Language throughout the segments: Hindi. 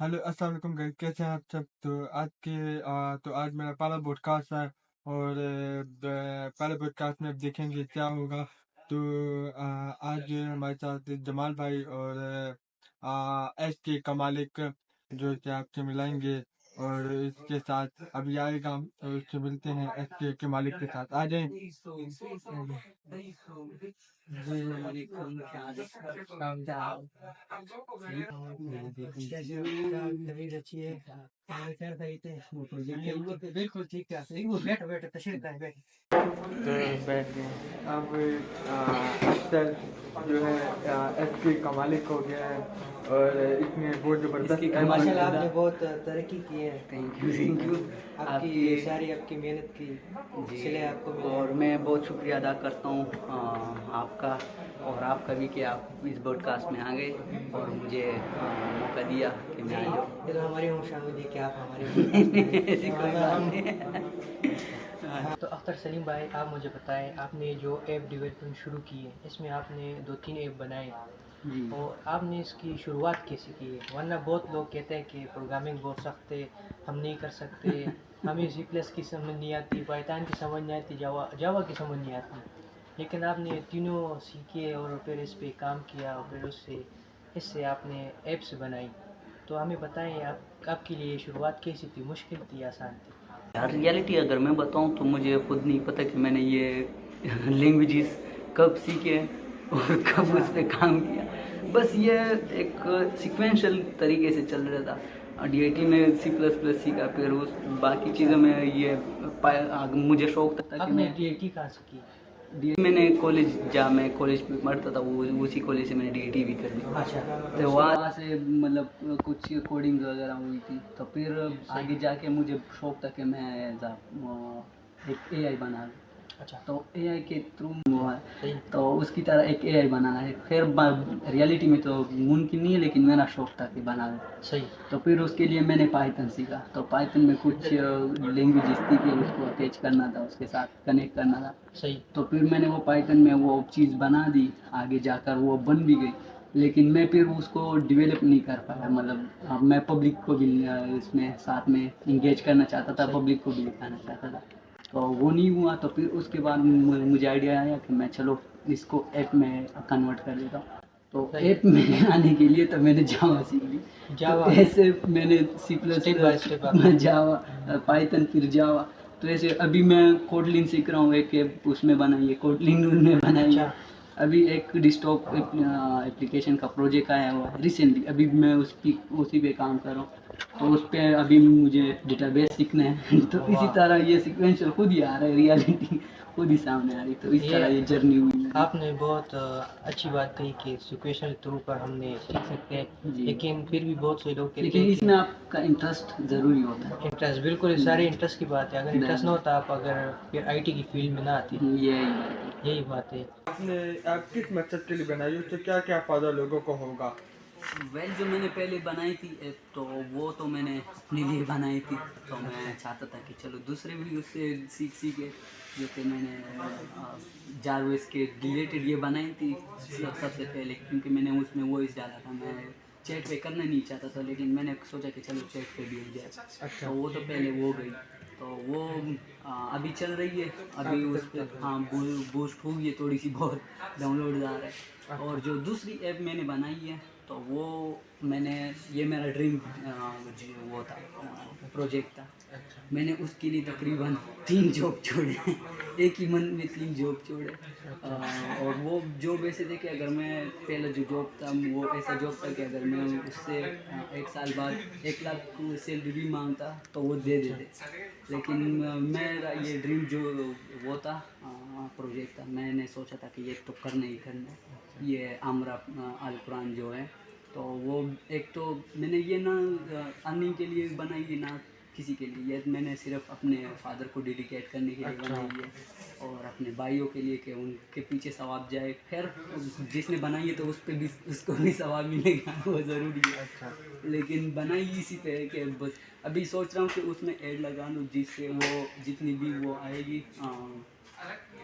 हेलो अस्सलाम वालेकुम गाइस, कैसे हैं आप सब। तो आज मेरा पहला पॉडकास्ट है। और पहले पॉडकास्ट में अब देखेंगे क्या होगा। तो आज जो है हमारे साथ जमाल भाई और एस के कमालिक जो कि आपसे मिलाएंगे। और इसके साथ अभी आएगा, तो उससे मिलते हैं एस के मालिक के साथ। आ जाएं। बिल्कुल ठीक है, बैठो बैठो तशरीफ लाए बैठो। तो बैठ गए। अब अख्तर जो है एस के कमालिक हो गया है। और इसने बहुत जबरदस्त माशाल्लाह आपने बहुत तरक्की की है। Thank you. आपकी सारी आपकी मेहनत की सिले आपको मिले। और मैं बहुत शुक्रिया अदा करता हूँ आपका और आपका भी कि आप इस ब्रॉडकास्ट में आ गए और मुझे मौका दिया कि मैं आ जाऊँ। ये तो हमारी खुशामदी कि आप हमारे ऐसी कोई बात नहीं। तो अख्तर सलीम भाई, आप मुझे बताएं, आपने जो ऐप डेवलपमेंट शुरू की है इसमें आपने 2-3 ऐप बनाए जी। और आपने इसकी शुरुआत कैसे की है? वरना बहुत लोग कहते हैं कि प्रोग्रामिंग बहुत सख्त है, हम नहीं कर सकते, हमें सी प्लस की समझ नहीं आती, पाइथन की समझ नहीं आती, जावा जावा की समझ नहीं आती। लेकिन आपने तीनों सीखे और फिर इस पे काम किया और फिर इससे आपने ऐप्स बनाई। तो हमें बताएं, आपके लिए शुरुआत कैसी थी, मुश्किल थी, आसान थी? यार रियलिटी अगर मैं बताऊँ तो मुझे खुद नहीं पता कि मैंने ये लैंग्वेजेस कब सीखे और कब उस पर काम किया। बस ये एक सिक्वेंशल तरीके से चल रहा था। डीआईटी में सी प्लस प्लस सीखा, फिर उस बाकी चीज़ों में ये मुझे शौक था कि आपने मैं डीआईटी कहाँ से की? मैंने कॉलेज जहाँ मैं कॉलेज में पढ़ता था वो उसी कॉलेज से मैंने डीआईटी भी कर दी। अच्छा। तो वहाँ से मतलब कुछ कोडिंग वगैरह हुई थी, तो फिर आगे जाके मुझे शौक था कि मैं एक एआई बना लूँ। अच्छा। तो एआई के थ्रू हुआ है, सही। तो उसकी तरह एक एआई बनाना है। फिर रियलिटी में तो मुमकिन नहीं है, लेकिन मेरा शौक था कि बना लूँ। सही। तो फिर उसके लिए मैंने पाइथन सीखा। तो पाइथन में कुछ लैंग्वेजेस थी कि उसको अटैच करना था, उसके साथ कनेक्ट करना था। सही। तो फिर मैंने वो पाइथन में वो चीज़ बना दी, आगे जाकर वो बन भी गई। लेकिन मैं फिर उसको डेवलप नहीं कर पाया, मतलब मैं पब्लिक को भी इसमें साथ में इंगेज करना चाहता था, पब्लिक को भी दिखाना चाहता था। तो वो नहीं हुआ। तो फिर उसके बाद मुझे आइडिया आया कि मैं चलो इसको ऐप में कन्वर्ट कर देता हूँ। तो ऐप में आने के लिए तो मैंने जावा सीख ली। जावा। तो ऐसे मैंने C plus step by step आपने जावा, पाइथन, फिर जावा। तो ऐसे अभी मैं कोटलिन सीख रहा हूँ, एक ऐप उसमें बनाई है, कोटलिन में बनाई है। अच्छा। अभी एक डेस्कटॉप एप्लीकेशन का प्रोजेक्ट आया हुआ है रिसेंटली, अभी मैं उसी पे काम कर रहा हूँ। तो उस पर अभी मुझे डेटाबेस सीखना है। तो इसी वाह। तरह ये सीक्वेंशियल खुद ही आ रहा है, रियलिटी खुद ही सामने आ रही। तो इस तरह ये जर्नी हुई मेरी। आपने बहुत अच्छी बात कही कि सिचुएशनल थ्रू पर हमने सीख सकते हैं, जी। लेकिन फिर भी बहुत से लोग कहते लेकिन हैं इसमें आपका इंटरेस्ट ज़रूरी होता है। कि इंटरेस्ट, बिल्कुल सारे इंटरेस्ट की बात है। अगर इंटरेस्ट ना होता, आप अगर फिर आईटी की फील्ड में ना आते। यही बात है। आपने ऐप किस मकसद के लिए बनाई, उससे क्या क्या फ़ायदा लोगों को होगा। जो मैंने पहले बनाई थी ऐप, तो वो तो मैंने अपने लिए बनाई थी। तो मैं चाहता था कि चलो दूसरे भी उससे सीखे। जैसे मैंने जारवेस के रिलेटेड ये बनाई थी सबसे पहले, क्योंकि मैंने उसमें वॉइस डाला था। मैं चैट पे करना नहीं चाहता था, लेकिन मैंने सोचा कि चलो चैट पे भी हो जाए। तो वो तो पहले वो गई। तो वो अभी चल रही है। अभी उस पर हाँ बूस्ट हो गई है थोड़ी सी, बहुत डाउनलोड आ रहा है। और जो दूसरी ऐप मैंने बनाई है, तो वो मैंने ये मेरा ड्रीम वो था, प्रोजेक्ट था। मैंने उसके लिए तकरीबन 3 जॉब छोड़े। एक ही मंथ में 3 जॉब छोड़े। और वो जॉब ऐसे थे कि अगर मैं पहला जो जॉब था वो ऐसा जॉब था कि अगर मैं उससे 1 साल बाद 1 लाख सैलरी भी मांगता तो वो दे देते। लेकिन मेरा ये ड्रीम जो वो था, प्रोजेक्ट था, मैंने सोचा था कि ये तो करना ही करना है। ये आमरा अल कुरान जो है, तो वो एक तो मैंने ये ना अर्निंग के लिए बनाई है, ना किसी के लिए। ये मैंने सिर्फ अपने फादर को डेडिकेट करने के लिए बनाई है और अपने भाइयों के लिए कि उनके पीछे सवाब जाए। खैर जिसने बनाई है तो उस पर भी उसको भी सवाब मिलेगा, वो ज़रूरी है। लेकिन बनाई इसी पे है कि बस अभी सोच रहा हूँ कि उसमें ऐड लगा दूँ, जिससे वो जितनी भी वो आएगी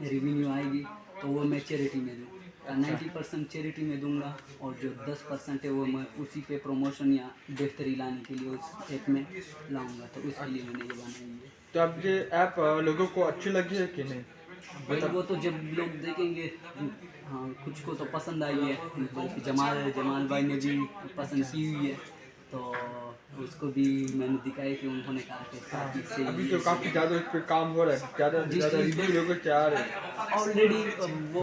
रेवेन्यू आएगी तो वो मैं चैरिटी में दूँ। 90% चैरिटी में दूंगा और जो 10% है वो मैं उसी पे प्रमोशन या बेहतरी लाने के लिए उस ऐप में लाऊंगा, तो उसके लिए मैंने ये बनाई है। तो अब ये ऐप लोगों को अच्छी लगी है कि नहीं? भाई वो तो जब लोग देखेंगे, हाँ कुछ को तो पसंद आई है, बल्कि जमाल भाई ने भी पसंद की हुई है, तो उसको भी मैंने दिखाई थी, उन्होंने कहा कि काफ़ी सही अभी तो काफ़ी ज़्यादा इस पर काम हो रहा है, ज़्यादा से ज़्यादा रिव्यू लोगों से आ रहे हैं। ऑलरेडी वो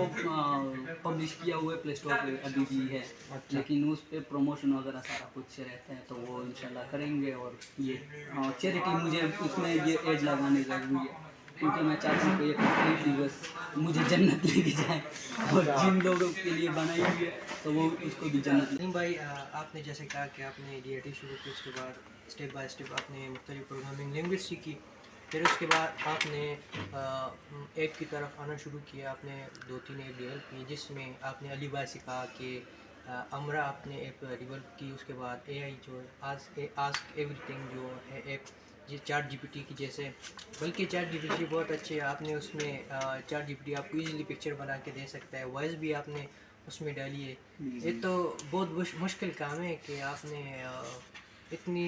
पब्लिश किया हुआ है प्ले स्टोर पे अभी भी है, लेकिन उस पे प्रमोशन वगैरह सारा कुछ रहता है, तो वो इंशाल्लाह करेंगे। और ये चैरिटी मुझे उसमें ये एज लगाने ज़रूरी है, क्योंकि मैं चाहता हूँ कि ये कम्प्लीटली बस मुझे जन्नत लेके जाए, और जिन लोगों के लिए बनाई हुई है तो वो उसको भी जन्नत ले। नहीं भाई, आपने जैसे कहा कि आपने DIT शुरू की, उसके बाद स्टेप बाय स्टेप आपने मुख्तलिफ प्रोग्रामिंग लैंग्वेज सीखी, फिर उसके बाद आपने ऐप की तरफ आना शुरू किया, आपने 2-3 ऐप डेवलप की, जिसमें आपने अली भाई से कहा कि अमरा आपने ऐप डेवलप की, उसके बाद AI जो है आस्क एवरीथिंग जो है ऐप, जी ChatGPT की जैसे, बल्कि ChatGPT बहुत अच्छे है, आपने उसमें ChatGPT आपको इजीली पिक्चर बना के दे सकता है, वॉइस भी आपने उसमें डाली है। ये तो बहुत मुश्किल काम है कि आपने इतनी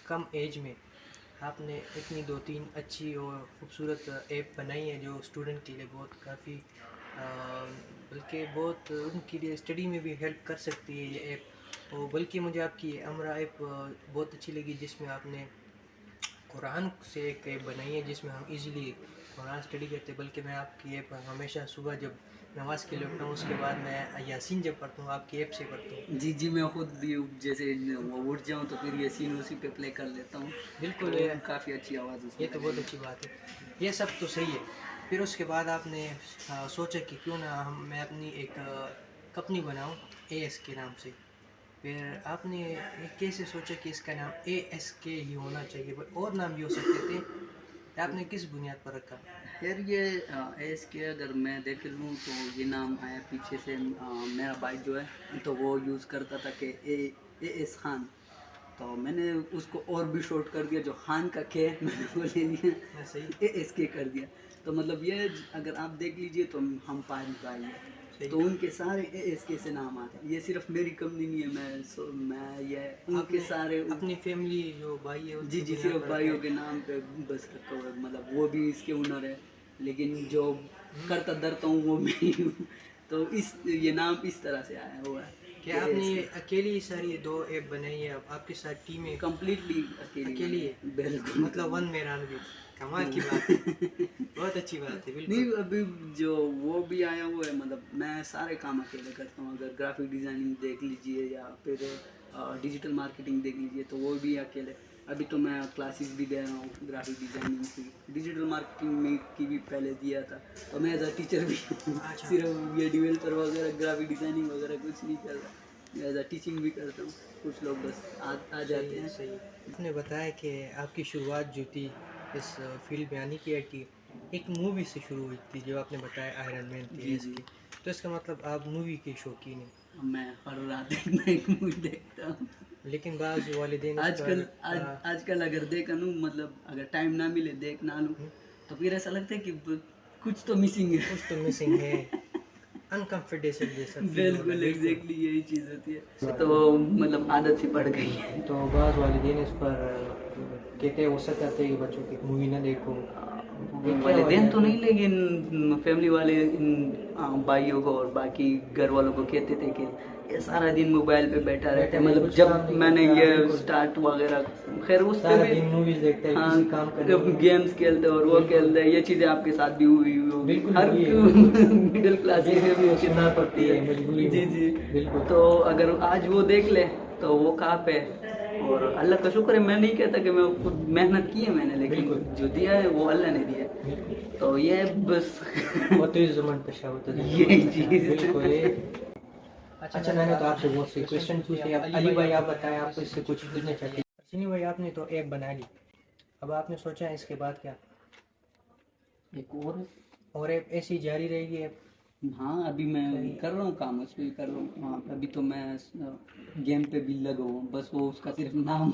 कम एज में आपने इतनी 2-3 अच्छी और ख़ूबसूरत ऐप बनाई है, जो स्टूडेंट के लिए बहुत काफ़ी बल्कि बहुत उनके लिए स्टडी में भी हेल्प कर सकती है ये ऐप। और बल्कि मुझे आपकी अमरा ऐप बहुत अच्छी लगी, जिसमें आपने कुरान से एक ऐप बनाई है, जिसमें हम इजीली कुरान स्टडी करते हैं। बल्कि मैं आपकी ऐप हमेशा सुबह जब नमाज़ के लिए उठता हूँ, उसके बाद मैं यासीन जब पढ़ता हूँ आपकी ऐप से पढ़ता हूँ। जी जी, मैं खुद भी जैसे वो उठ जाऊँ तो फिर यासीन उसी पे प्ले कर लेता हूँ। बिल्कुल, तो काफ़ी अच्छी आवाज़ उसमें ये तो बहुत अच्छी बात है। ये सब तो सही है। फिर उसके बाद आपने सोचा कि क्यों ना मैं अपनी एक कंपनी बनाऊँ AS के नाम से। फिर आपने ये कैसे सोचा कि इसका नाम ASK ही होना चाहिए, और नाम भी हो सकते थे, आपने किस बुनियाद पर रखा? यार ये एस के अगर मैं देख लूँ तो ये नाम आया पीछे से, मेरा भाई जो है तो वो यूज़ करता था कि ए एस खान, तो मैंने उसको और भी शॉर्ट कर दिया, जो खान का के मैंने वो ले लिया, सही ASK कर दिया। तो मतलब ये अगर आप देख लीजिए तो हम पाँच भाई हैं, सही। तो उनके सारे ASK से नाम आते हैं। ये सिर्फ मेरी कंपनी नहीं है, मैं ये उनके आपने सारे अपनी फैमिली जो भाई है उसकी जी जी बुनियाद सिर्फ पर भाइयों रखा के नाम पे बस रखा हुआ है, मतलब वो भी इसके ओनर है, लेकिन जो करता धरता हूँ वो मैं ही हूँ। तो इस ये नाम इस तरह से आया हुआ है है कि आपने ये अकेली सारी 2 ऐप बनाई है, अब आपके साथ टीम है, कम्प्लीटली अकेली है, बिल्कुल, मतलब वन मैन भी, कमाल की बात है, बहुत अच्छी बात है। नहीं बिल्कुल अभी जो वो भी आया हुआ है, मतलब मैं सारे काम अकेले करता हूँ। अगर ग्राफिक डिज़ाइनिंग देख लीजिए या फिर डिजिटल मार्केटिंग देख लीजिए तो वो भी अकेले। अभी तो मैं क्लासेस भी दे रहा हूँ ग्राफिक डिज़ाइनिंग की, डिजिटल मार्केटिंग में की भी पहले दिया था, तो मैं एज अ टीचर भी हूँ। अच्छा। सिर्फ ये डेवलपर वगैरह ग्राफिक डिज़ाइनिंग वगैरह कुछ नहीं कर रहा, एज अ टीचिंग भी करता हूँ। कुछ लोग बस आ जाते हैं। सही। आपने बताया कि आपकी शुरुआत जो थी इस फील्ड में आने की है कि एक मूवी से शुरू हुई थी, जो आपने बताया आयरन मैन थी जी इसकी, जी, तो इसका मतलब आप मूवी के शौकीन हैं। मैं हर रात एक मूवी देखता हूँ। लेकिन बाज़ वालिदैन इस आजकल पर आजकल अगर देखा लूँ, मतलब अगर टाइम ना मिले देख ना लूँ, तो फिर ऐसा लगता है कि कुछ तो मिसिंग है। कुछ तो मिसिंग है, अनकम्फर्टेबल जैसा फील होगा। बिल्कुल एग्जैक्टली यही चीज़ होती है, तो मतलब आदत सी पड़ गई है। तो बाज़ वालिदैन इस पर कहते हैं, हो सकता है कि बच्चों की मूवी ना देखो, ये क्या वालिदैन वजह तो है? नहीं, लेकिन फैमिली वाले इन भाइयों को और बाकी घर वालों को कहते थे कि ये सारा दिन मोबाइल पे बैठा रहता है। मतलब कुछ काम जब नहीं मैंने करता, ये बिल्कुल। स्टार्ट वगैरह, खैर उस पे सारा भी दिन मूवीज देखता है, हाँ किसी काम करने को। गेम्स खेलते और वो खेलते, ये चीज़ें आपके साथ भी हुई होगी, बिल्कुल हर हुई है। मिडिल क्लास की बिल्कुल, फैमिली के सुनना साथ पड़ती होती है है। मजबूरी जी में। जी, बिल्कुल। तो अगर आज वो देख ले तो वो कहाँ पे। और अल्लाह का शुक्र है, मैं नहीं कहता कि मैं खुद मेहनत की है मैंने, लेकिन बिल्कुल। जो दिया है वो अल्लाह ने दिया है। बिल्कुल। तो ये बस वो तो इस ज़मान पे शाह होता है। यही चीज़। बिल्कुल ये। अच्छा, मैंने तो आपसे बहुत से क्वेश्चन पूछे, अब अली भाई आप बताएं, आपको इससे कुछ पूछना चाहते हैं? अर्शनी भाई, आपने तो ऐप बना ली, अब आपने सोचा है इसके बाद क्या? एक और ऐप ऐसी जारी रहेगी ऐप? हाँ अभी मैं कर रहा हूँ काम उस पर कर रहा हूँ। हाँ अभी तो मैं गेम पे भी लगा हुआ हूँ, बस वो उसका सिर्फ नाम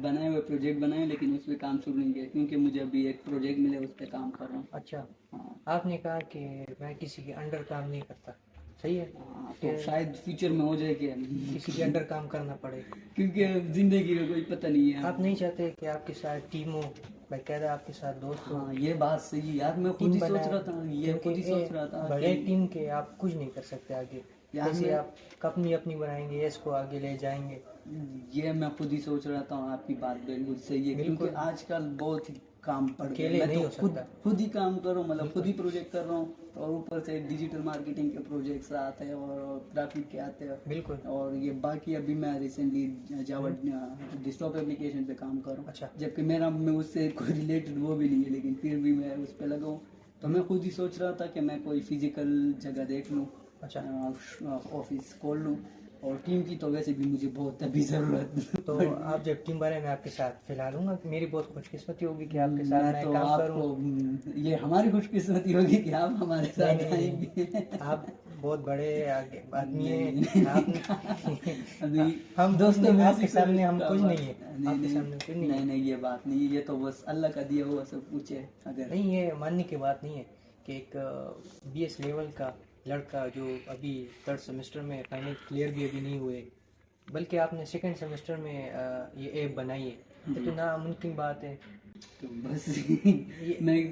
बनाए हुए प्रोजेक्ट बनाए, लेकिन उस पर काम शुरू नहीं किया, क्योंकि मुझे अभी एक प्रोजेक्ट मिले उस पर काम कर रहा हूँ। अच्छा, हाँ आपने कहा कि मैं किसी के अंडर काम नहीं करता, सही है। तो शायद फ्यूचर में हो जाए कि किसी के अंडर काम करना पड़े, क्योंकि जिंदगी का कोई पता नहीं है। आप नहीं चाहते कि आपके साथ टीम हो, बाकायदा आपके साथ दोस्त हो, हाँ ये बात सही है यार, मैं खुद टीम ही सोच बनाए। रहा था, ये खुद ही सोच रहा था बड़े कि टीम के आप कुछ नहीं कर सकते आगे, यार जैसे मैं- आप कंपनी अपनी बनाएंगे, इसको आगे ले जाएंगे। ये मैं खुद ही सोच रहा था, आपकी बात बिल्कुल सही है, बिल्कुल। क्योंकि आजकल बहुत ही काम पड़ गया, अकेले मैं नहीं तो हो खुद सकता। खुद ही काम करूँ, मतलब खुद ही प्रोजेक्ट कर रहा हूँ, और ऊपर से डिजिटल मार्केटिंग के प्रोजेक्ट्स आते हैं और ग्राफिक के आते हैं, बिल्कुल। और ये बाकी अभी मैं रिसेंटली जावा डेस्कटॉप एप्लीकेशन पे काम कर रहा हूँ, अच्छा। जबकि मेरा मैं उससे कोई रिलेटेड वो भी नहीं है, लेकिन फिर भी मैं उस पर लगा हूँ। तो मैं खुद ही सोच रहा था कि मैं कोई फिजिकल जगह देख लूँ, अच्छा। ऑफिस खोल लूँ, और टीम की तो वैसे भी मुझे बहुत अभी ज़रूरत। तो आप जब टीम बने, मैं आपके साथ फिलहाल हूँ, मेरी बहुत खुशकिस्मती होगी कि आपके साथ मैं मैं तो काम आपको करूँ। ये हमारी खुशकिस्मती होगी कि आप हमारे साथ नहीं, आएंगे। आप बहुत बड़े आगे आदमी नहीं, हैं। आप अभी हम दोस्तों में आपके ऐसी सामने हम कोई कुछ बात- नहीं है, आपके सामने कुछ नहीं नहीं है। नहीं ये बात नहीं है, ये तो बस अल्लाह का दिया हुआ सब कुछ है। अगर नहीं, ये मानने की बात नहीं है कि एक BS लेवल का लड़का जो अभी 3rd सेमेस्टर में फाइनल क्लियर भी अभी नहीं हुए, बल्कि आपने 2nd सेमेस्टर में ये ऐप बनाई है, ये तो नामुमकिन बात है। तो बस मैंने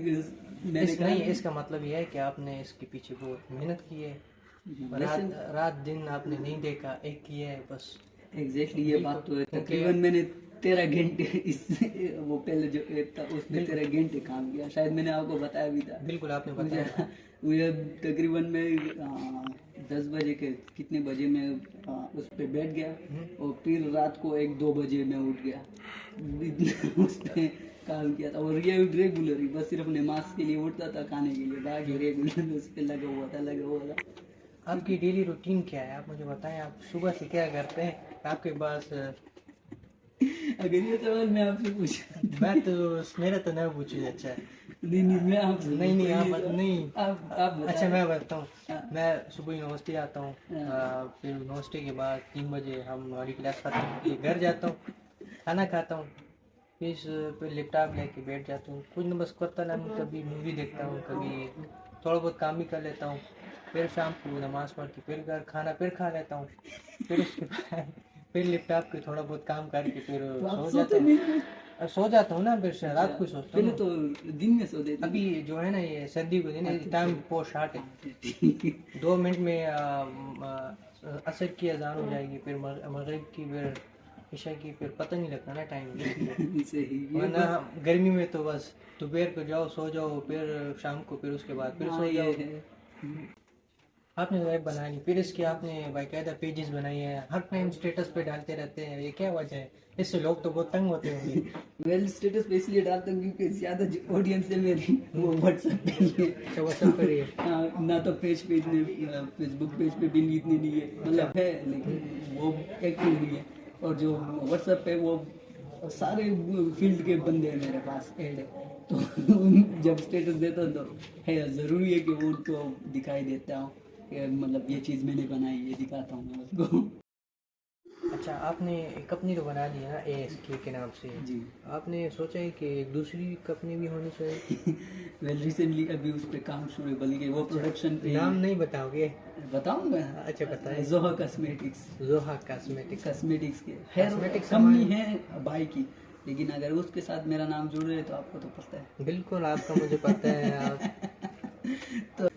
कहा नहीं, इसका मतलब ये है कि आपने इसके पीछे बहुत मेहनत की है, रात दिन आपने नहीं देखा, एक किया है बस। एग्जैक्टली ये बात तो है। क्योंकि तकरीबन मैंने 13 घंटे इस वो पहले जो ऐप था उस पे 13 घंटे काम किया, शायद मैंने आपको बताया भी था। बिल्कुल आपने बताया। मुझे तकरीबन मैं 10 बजे के कितने बजे मैं उस पे बैठ गया, और फिर रात को 1-2 बजे मैं उठ गया, इतना उस पे काम किया था। और ये रेगुलर ही, बस सिर्फ नमाज के लिए उठता था, खाने के लिए, बाकी रेगुलर उस पे लगा हुआ था। आपकी डेली रूटीन क्या है, आप मुझे बताएं, आप सुबह से क्या करते हैं? आपके पास अगर ये सवाल मैं आपसे पूछा, मैं तो मेरा तो नहीं पूछिए। अच्छा नहीं मैं आपसे नहीं आप आप अच्छा मैं बताता हाँ। हूँ। मैं सुबह यूनिवर्सिटी आता हूँ, फिर यूनिवर्सिटी के बाद 3 बजे हम हमारी क्लास खत्म होती है, घर जाता हूँ, खाना खाता हूँ, फिर लैपटॉप लेके बैठ जाता हूँ, कुछ न बस करता ना, कभी मूवी देखता हूँ, कभी थोड़ा बहुत काम भी कर लेता हूँ, फिर शाम को नमाज पढ़ के फिर घर खाना फिर खा लेता हूँ, फिर उसके बाद फिर लैपटॉप पे थोड़ा बहुत काम करके फिर सो जाता हूँ ना, फिर रात को सोचता पहले हूँ। तो दिन में सो देते अभी जो है ना, ये सर्दी को दिन है, टाइम पोस्ट हार्ट है, 2 मिनट में असर की अजान हो जाएगी, फिर मगरिब की, फिर ईशा की, फिर पता नहीं लगता ना टाइम। सही वरना गर्मी में तो बस दोपहर को जाओ, सो जाओ, फिर शाम को फिर उसके बाद फिर सो जाओ। आपने ऐप बनाई, फिर इसके आपने बाकायदा पेजेस बनाए हैं, हर टाइम स्टेटस पे डालते रहते हैं, ये क्या वजह है? इससे लोग तो बहुत तंग होते होंगे। वेल स्टेटस पे इसलिए डालता हूँ क्योंकि ज्यादा जो ऑडियंस है मेरी वो व्हाट्सएप पे ही है। अच्छा, WhatsApp पर ही है। हाँ, ना तो फेसबुक पेज पे भी इतनी नहीं है, मतलब है लेकिन वो एक्टिव नहीं है, और जो व्हाट्सएप पे वो सारे फील्ड के बंदे हैं मेरे पास ऐड है, तो जब स्टेटस देता हूँ तो है ज़रूरी है कि वो उनको दिखाई देता हूँ कि मतलब ये चीज़ मैंने बनाई, ये दिखाता हूँ मैं उसको। अच्छा, आपने एक कंपनी तो बना दी है ना, ASK के नाम से। जी आपने सोचा है कि एक दूसरी कंपनी भी होनी चाहिए? वेल रिसेंटली अभी उस पे काम शुरू है, बल्कि वो प्रोडक्शन पे नाम नहीं बताओगे? बताऊंगा। अच्छा बताएं। जोहा कॉस्मेटिक्स, जोहा कॉस्मेटिक्स। कॉस्मेटिक्स के हेयर Cosmetics कंपनी है बाई की, लेकिन अगर उसके साथ मेरा नाम जुड़ रहा है तो आपको तो पता है। बिल्कुल, आपका मुझे पता है। आप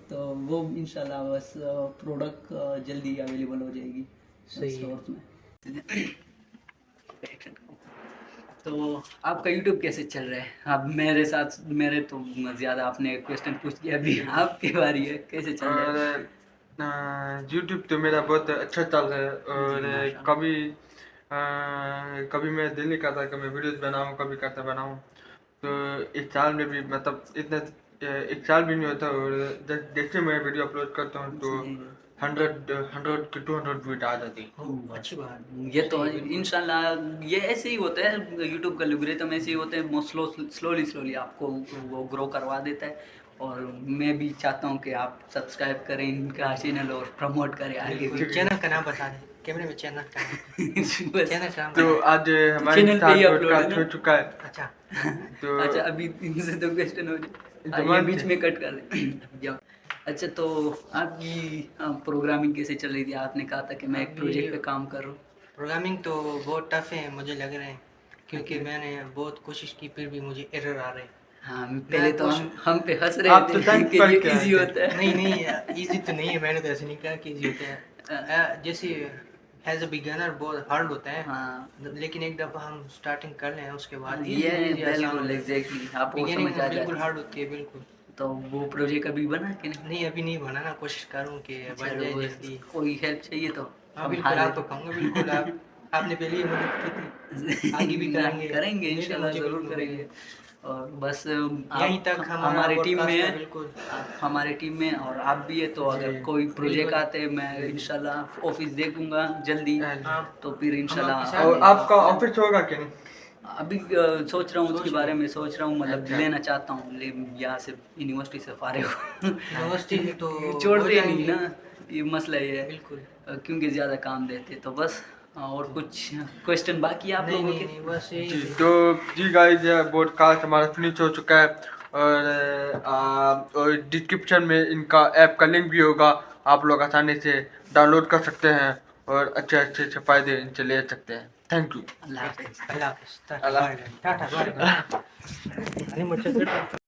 तो वो इंशाल्लाह बस प्रोडक्ट जल्दी अवेलेबल हो जाएगी सही है। स्टोर्स में। तो आपका यूट्यूब कैसे चल रहा है? अब मेरे साथ मेरे तो ज़्यादा आपने क्वेश्चन पूछ लिया, अभी आपके बारी है, कैसे चल रहा है? यूट्यूब तो मेरा बहुत अच्छा चल रहा है, और माशाल्लाह। कभी मैं दिल नहीं करता कि मैं वीडियोस बनाऊं, कभी करता बनाऊं, तो एक साल में भी मतलब इतना एक साल भी नहीं होता, और जैसे मैं वीडियो अपलोड करता हूँ तो 100 की 200 वीडियो आ जाती है। अच्छी बात। ये तो इंशाल्लाह ये ऐसे ही होता है, यूट्यूब का एल्गोरिथम ऐसे ही होता है, वो स्लोली आपको वो ग्रो करवा देता है, और मैं भी चाहता हूँ कि आप सब्सक्राइब करें इनका चैनल और प्रमोट करें आगे भी। चैनल का नाम बता दें, कैमरे में चैनल का नाम। बस चैनल का नाम तो बता आज हमारे चैनल पे ही साथ अपलोड है पॉडकास्ट ना? हो चुका है। दें। अच्छा, तो अच्छा अभी इनसे तो क्वेश्चन हो जाए, ये जमान बीच से- में कट कर दे। अच्छा, तो आपकी प्रोग्रामिंग कैसे चल रही थी? आपने कहा था कि मैं एक अभी प्रोजेक्ट पे काम कर रहा हूँ। प्रोग्रामिंग तो बहुत टफ है मुझे लग रहा है, क्योंकि अच्छा। मैंने बहुत कोशिश की फिर भी मुझे एरर आ रहे हैं। हाँ, मैं पहले तो कोश हम पे हंस रहे आप तो थे 10th कि पढ़ ये के आए इजी थे। होता है। नहीं नहीं, इजी तो नहीं है, मैंने तो ऐसे नहीं कहा कि इजी होते हैं। जैसे एज अ बिगिनर बहुत हार्ड होता है, हाँ, लेकिन एक दफ़ा हम स्टार्टिंग कर लें उसके बाद ये इजी इजी आसान हो बिल्कुल जाता है। एग्जैक्टली आपको समझ बिगिनिंग आ बिल्कुल जाती हार्ड है। होती है बिल्कुल। तो वो प्रोजेक्ट अभी बना कि नहीं? नहीं अभी नहीं बना ना, कोशिश करूँ कि बन चलो, जाए वो जल्दी। कोई हेल्प चाहिए तो हाँ हम बिल्कुल, आप तो कहूँगा बिल्कुल, हाजिर। आपने पहले ही मदद की थी, आगे भी ना, करेंगे। करेंगे उम्मीद है इंशाल्लाह, मुझे, ज़रूर बिल्कुल उम्मीद करेंगे। है। और बस यहीं आप तक हमारा हमारे टीम में पॉडकास्ट था है, बिल्कुल। आप हमारे टीम में और आप भी है, तो जी अगर कोई प्रोजेक्ट बिल्कुल। आते मैं इंशाल्लाह ऑफिस देखूंगा जल्दी, आप तो फिर हम आपके इंशाल्लाह साथ और हैं। आपका ऑफिस होगा कि नहीं? अभी सोच रहा हूँ उसके सोच बारे रहे में, सोच रहा हूँ मतलब अच्छा। लेना चाहता हूँ, ले यहाँ से यूनिवर्सिटी से फारिग हो। यूनिवर्सिटी से तो हो छोड़ते नहीं जाएंगे। ना, ये मसला ये है। बिल्कुल। क्योंकि ज़्यादा काम देते तो बस। और कुछ क्वेश्चन बाकी है आप नहीं लोगों नहीं के? नहीं, बस यही जी है। तो जी गाइस, ये पॉडकास्ट हमारा फिनिश हो चुका है। और डिस्क्रिप्शन में इनका ऐप का लिंक भी होगा, आप लोग आसानी से डाउनलोड कर सकते हैं और अच्छे अच्छे फ़ायदे इनसे ले सकते हैं। Thank you. अल्लाह हाफिज़। अल्लाह हाफिज़, टाटा अल्लाह bye bye, tata bye bye. आणि मच्छर